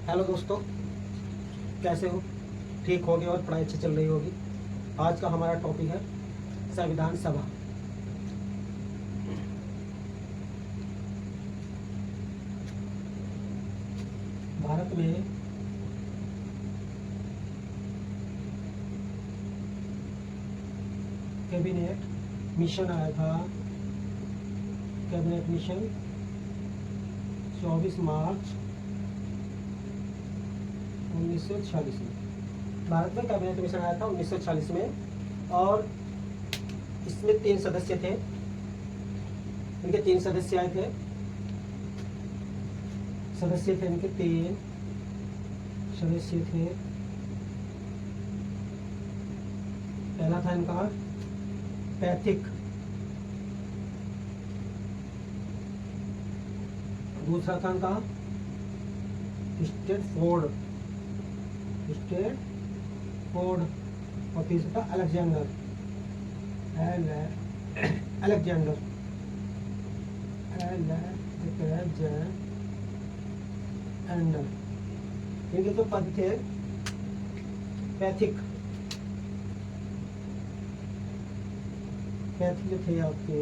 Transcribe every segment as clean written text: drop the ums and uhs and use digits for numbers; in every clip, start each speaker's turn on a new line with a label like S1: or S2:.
S1: Hello दोस्तों, कैसे हो? ठीक होगे और पढ़ाई अच्छी चल रही होगी। आज का हमारा टॉपिक है संविधान सभा। भारत में कैबिनेट मिशन आया था। कैबिनेट मिशन 24 मार्च 1946 में भारत में कैबिनेट मिशन आया था 1946 में। और इसमें 3 सदस्य थे। इनके 3 सदस्य आए थे। इनके 3 सदस्य थे। पहला था इनका पैथिक, दूसरा था इनका स्टेटफोर्ड, और तीसरा था अलेक्जेंडर। इनके जो पद थे पैथिक जो थे आपके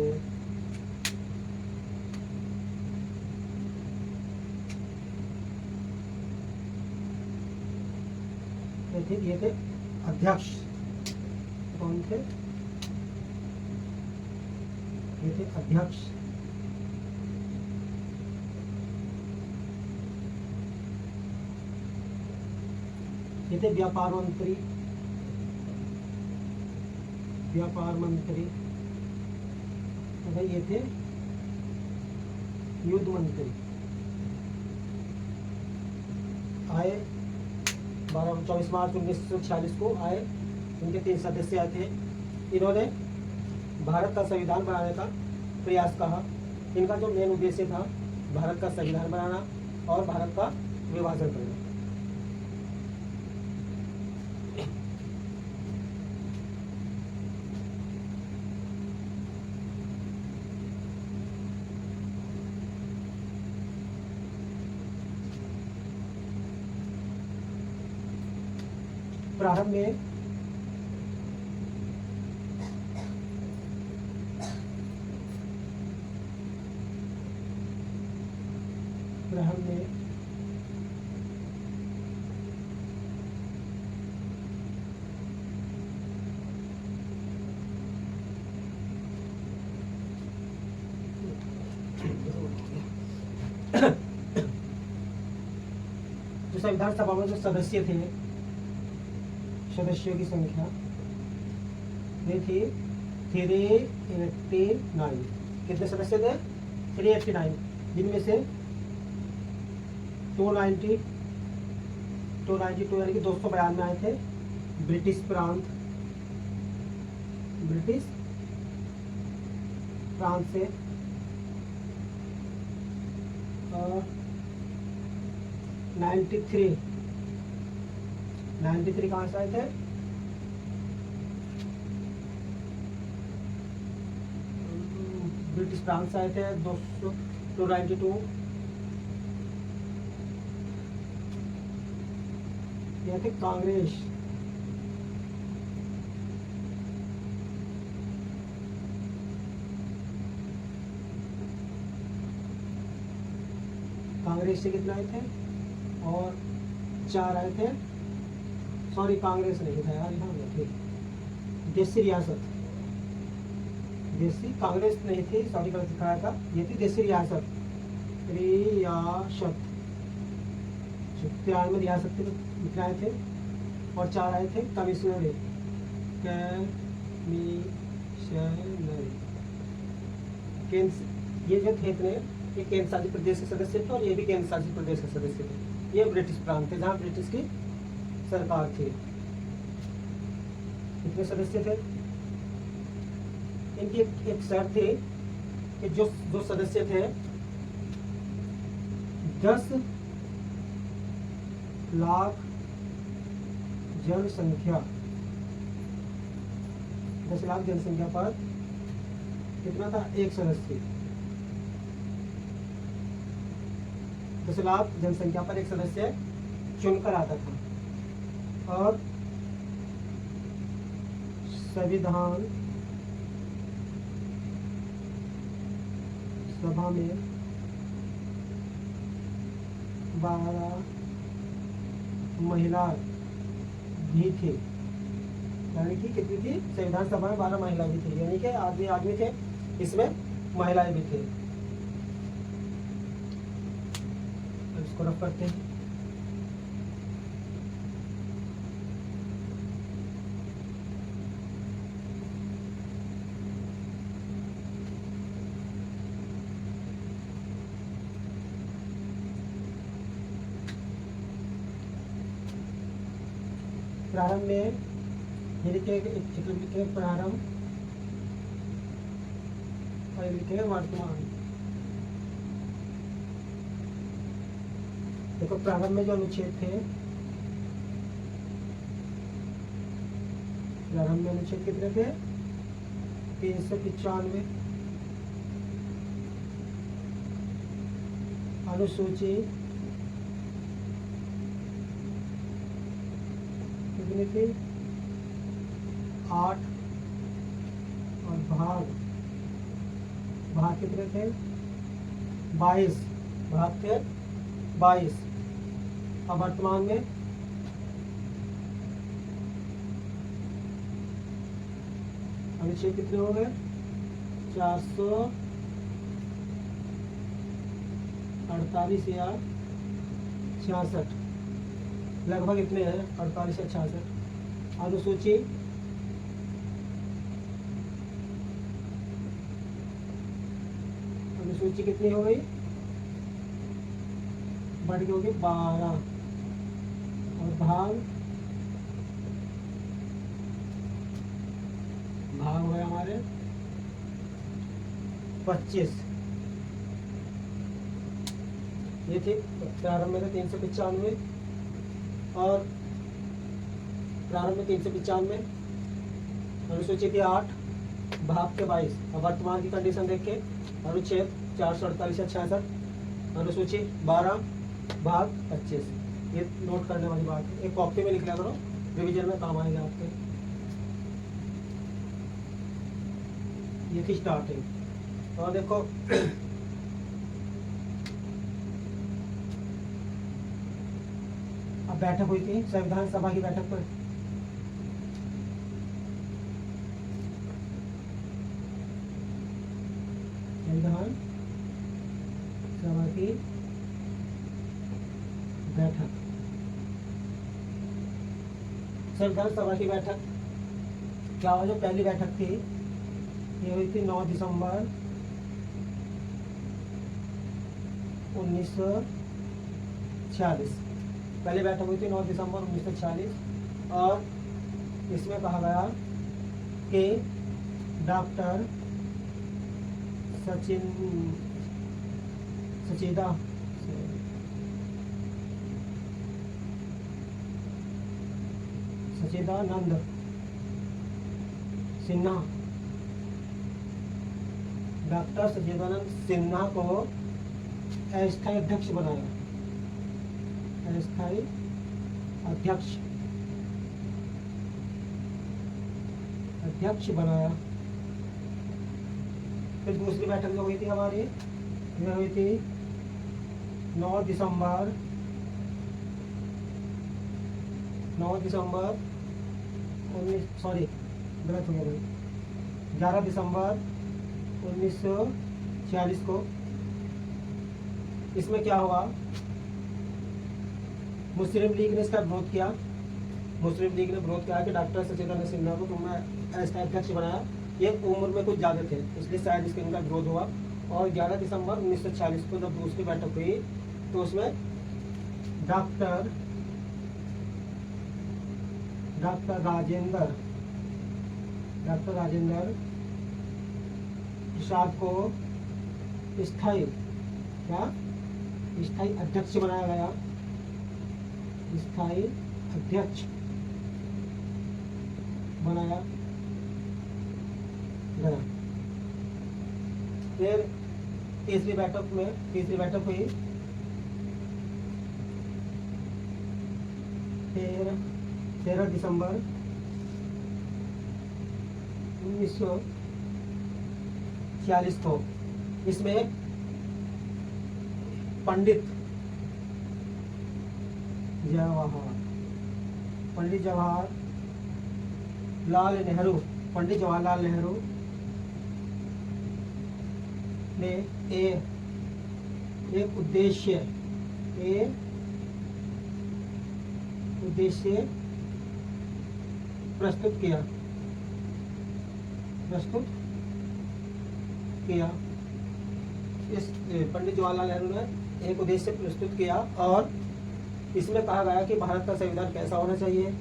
S1: ये थे अध्यक्ष। कौन थे? ये थे अध्यक्ष। ये थे व्यापार मंत्री। तथा ये थे युद्ध मंत्री। आए 24 मार्च 1946 को आए। इनके 3 सदस्य आए थे। इन्होंने भारत का संविधान बनाने का प्रयास कहा। इनका जो मेन उद्देश्य था भारत का संविधान बनाना और भारत का विभाजन करना। प्रारंभ में जो संविधान सभा में जो सदस्य थे, सदस्यों की संख्या ये थी 389। कितने सदस्य थे? 389, जिनमें से 292 यानी कि 292 आए थे ब्रिटिश प्रांत से। और 93 कहाँ से आए थे? ब्रिटिश प्रांत से आए थे 292। यह थे कांग्रेस। से कितना आए थे? और 4 आए थे। सॉरी, कांग्रेस नहीं था यार, यहाँ ठीक। देसी रियासत, कांग्रेस नहीं थी, सॉरी गलत दिखाया था। ये थी देसी रियासत। 93 रियासत कितने आए थे? और 4 आए थे कमिश्नरी। ये जो थे इतने, ये केंद्र शासित प्रदेश के सदस्य थे और ये भी केंद्र शासित प्रदेश के सदस्य थे। ये ब्रिटिश प्रांत थे जहाँ ब्रिटिश की सरकार थी। कितने सदस्य थे? इनकी एक शर्त थी कि जो सदस्य थे 10 लाख जनसंख्या, 10 लाख जनसंख्या पर कितना था? एक सदस्य। 10 लाख जनसंख्या पर एक सदस्य चुनकर आता था और संविधान सभा में 12 महिला भी थी। यानी कि कितनी थी? संविधान सभा में 12 महिला भी थी, यानी कि आदमी थे, इसमें महिलाएं भी थे। इसको रफ करते हैं। प्रारंभ में ये लिखे प्रारंभ और लिखे वर्तमान। देखो प्रारंभ में जो अनुच्छेद थे, प्रारंभ में अनुच्छेद कितने थे? 395। अनुसूची कितनी थी? 8 और भाग कितने थे? 22 भाग थे 22। अब वर्तमान में अनुच्छेद कितने हो गए? 448 या 66, लगभग इतने हैं, 48 या 66। अनुसूची कितनी हो गई? बढ़ गई होगी 12 और भाग हो गए हमारे 25। ये थी प्रारंभ में 395 और प्रारंभ में 395, अनुसूची थी 8, भाग के 22। और वर्तमान की कंडीशन देख के अनुच्छेद 448 या 66, अनुसूची 12, भाग 25। ये नोट करने वाली बात है, एक कॉपी में लिख लिया करो, रिवीजन में काम आएगा आपके। ये थी स्टार्टिंग। और देखो अब बैठक हुई थी संविधान सभा की बैठक पर। संविधान सभा की बैठक, संविधान सभा की बैठक क्या हुआ? जो पहली बैठक थी ये हुई थी 9 दिसंबर 1946। पहली बैठक हुई थी 9 दिसंबर 1946 और इसमें कहा गया कि डॉक्टर सच्चिदानंद सिन्हा, डॉक्टर सच्चिदानंद सिन्हा को अस्थायी अध्यक्ष बनाया। अस्थायी अध्यक्ष बनाया। फिर दूसरी बैठक जो हुई थी हमारी, यह हुई थी 9 दिसंबर 11 दिसंबर 1946 को। इसमें क्या हुआ? मुस्लिम लीग ने इसका विरोध किया। मुस्लिम लीग ने विरोध किया कि डॉक्टर सच्चिदानंद सिन्हा को तुमने अस्थायी अध्यक्ष बनाया, ये उम्र में कुछ ज़्यादा थे, इसलिए शायद इसके इनका विरोध हुआ। और 11 दिसंबर 1946 को जब दूसरी बैठक हुई तो उसमें डॉक्टर राजेंद्र प्रसाद को स्थायी अध्यक्ष बनाया गया। स्थायी अध्यक्ष बनाया गया। फिर तीसरी बैठक हुई 13 दिसंबर 1946 को। इसमें पंडित जवाहरलाल नेहरू ने एक उद्देश्य प्रस्तुत किया। इस पंडित जवाहरलाल नेहरू ने एक उद्देश्य प्रस्तुत किया और इसमें कहा गया कि भारत का संविधान कैसा होना चाहिए,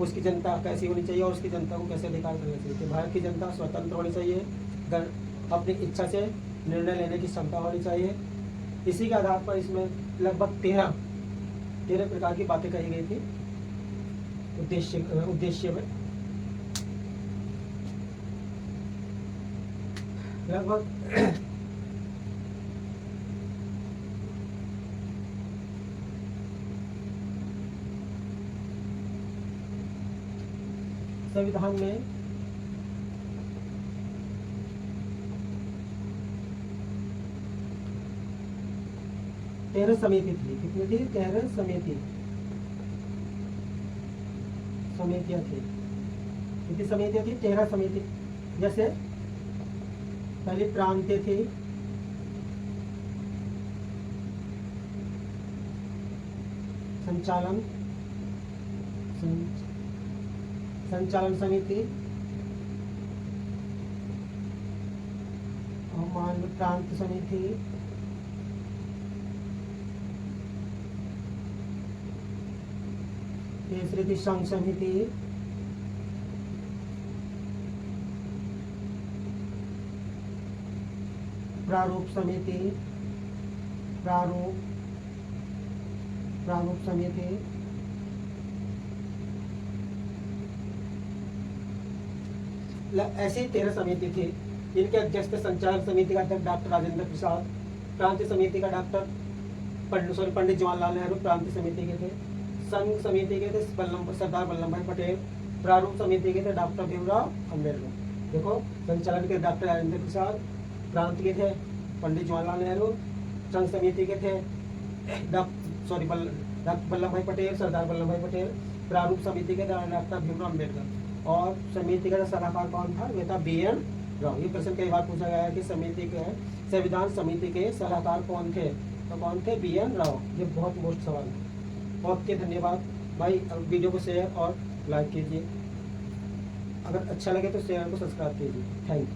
S1: उसकी जनता कैसी होनी चाहिए और उसकी जनता को कैसे अधिकार करना चाहिए। कि भारत की जनता स्वतंत्र होनी चाहिए, अपनी इच्छा से निर्णय लेने की क्षमता होनी चाहिए। इसी के आधार पर इसमें लगभग 13 प्रकार की बातें कही गई थी उद्देश्य में। लगभग संविधान में 13 समिति थी। कितनी थी? 13 समितियां थी। कितनी समितियां थी? 13 समिति। जैसे पहली प्रांतीय थी, संचालन समिति और मान प्रांत समिति, तीसरी थी संघ समिति, प्रारूप समिति, ऐसी 13 समिति थी। इनके अध्यक्ष थे संचालक समिति का अध्यक्ष डॉक्टर राजेंद्र प्रसाद, प्रांतीय समिति का पंडित जवाहरलाल नेहरू प्रांतीय समिति के थे, संघ समिति के थे सरदार वल्लभ भाई पटेल, प्रारूप समिति के थे डॉक्टर भीमराव अम्बेडकर। देखो, संचालन के डॉक्टर राजेंद्र प्रसाद, प्रांत के थे पंडित जवाहरलाल नेहरू, संघ समिति के थे वल्लभ भाई पटेल, सरदार वल्लभ भाई पटेल, प्रारूप समिति के डॉक्टर भीमराव अम्बेडकर और समिति का सलाहकार कौन था? वे था BN राव। ये प्रश्न कई बार पूछा गया है कि संविधान समिति के सलाहकार कौन थे? तो कौन थे? BN राव। ये बहुत मोस्ट सवाल है। ओके, धन्यवाद भाई। वीडियो को शेयर और लाइक कीजिए। अगर अच्छा लगे तो चैनल को सब्सक्राइब कीजिए। Thank you.